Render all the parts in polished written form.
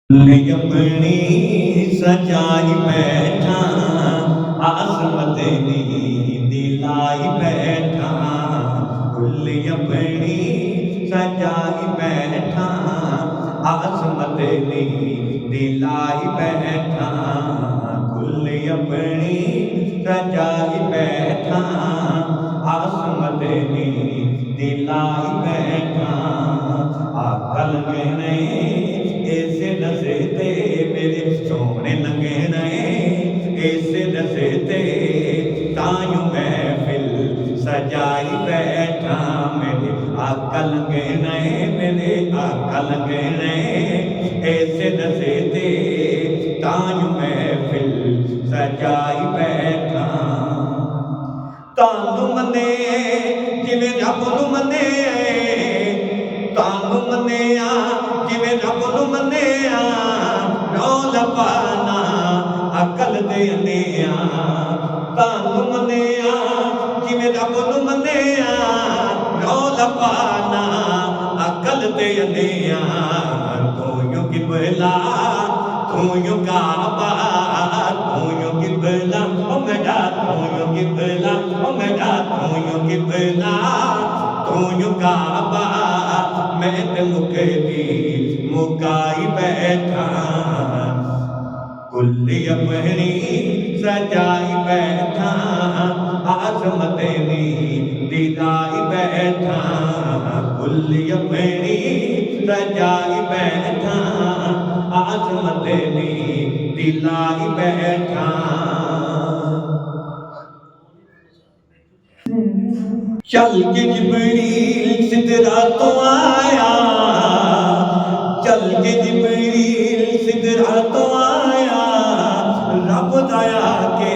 अपनी सजाई बैठा आसमत नी दिलाई बैठा कुल अपनी सजाई बैठा आसमत नी दिलाई बैठा कुल अपनी सजाई बैठा आसमत नी दिलाई बैठा अकल कहने ऐसे नशे ते मेरे सोने लगे नए ऐसे नशे ते तायूं महफिल सजाई बैठा मेरे अकल लगे नए मेरे अकल लगे नए ऐसे नशे ते तायूं महफिल सजाई बैठा तानू मने जिवें रब नू मने तानू मनिया जिवें रब नू मनिया रौला पाना अकल दे अनेया तानू मनिया जिवें रब नू मनिया रौला पाना अकल दे अनेया तू यूं किबला तू यूं काबा तू यूं किबला ओ मेरा तू यूं किबला ओ मेरा तू यूं किबला तू यूं काबा मैं ते मुके दी मुकाई बैठा कुल अपनी सजाई बैठा आसमत नी दिलाई बैठा कुल अपनी सजाई बैठा आसमत नी दिलाई बैठा चल के जिब्रील सिदरा तो आया चल के जिब्रील सिदरा तो आया रब दया के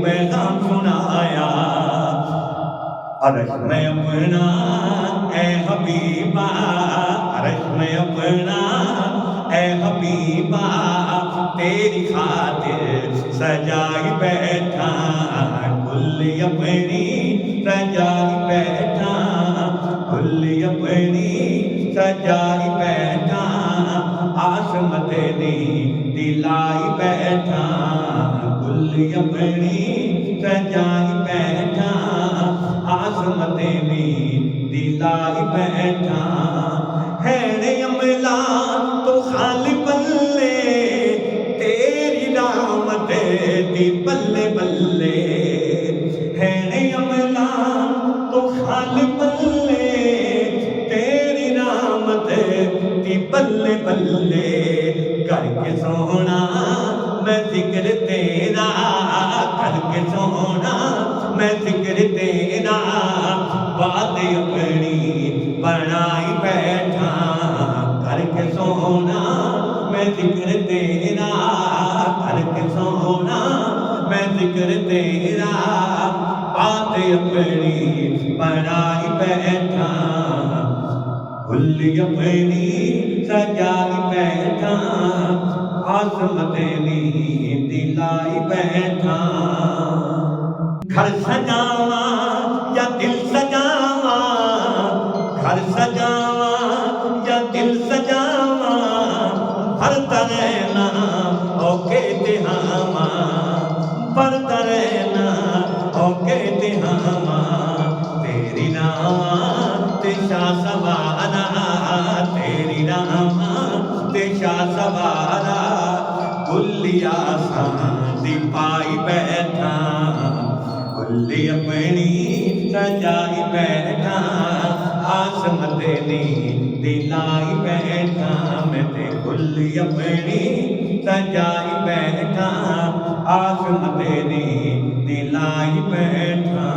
पैगाम सुनाया अरश में अपना ए हबीबा अरश में अपना ए हबीबा तेरी खातिर सजाई बैठा कुल अपनी सजाई बैठा कुल अपनी सजाई बैठा आसमत नी दिलाई बैठा कुल अपनी सजाई बैठा आसमत नी दिलाई बैठा है अमला तो खाली पल्ले तेरी रामत दी बल्ले बल्ले है अमला तो खाली पल्ले तेरी रामत दी बल्ले बल्ले करके सोना मैं जिक्र तेरा करके सोना मैं जिक्र तेरा बात अपनी बनाई बैठा करके सोना मैं जिक्र तेरा करके सोना मैं जिक्र तेरा बात अपनी बनाई बैठा कुल अपनी सजाई बैठा आसमत नी दिलाई बैठा घर सजावा या दिल सजावा घर सजावा या दिल सजावा भरता रहना ओके तिहामा भरता रहना ओके तिहामा तेरी नामा तिशा सवारा तेरी नामा तिशा सवारा कुलिया शांति पाई बैठा कुल अपनी सजाई बैठा आसमत नी दिलाई बैठा मैं ते कुल अपनी सजाई बैठा आसमत नी दिलाई बैठा।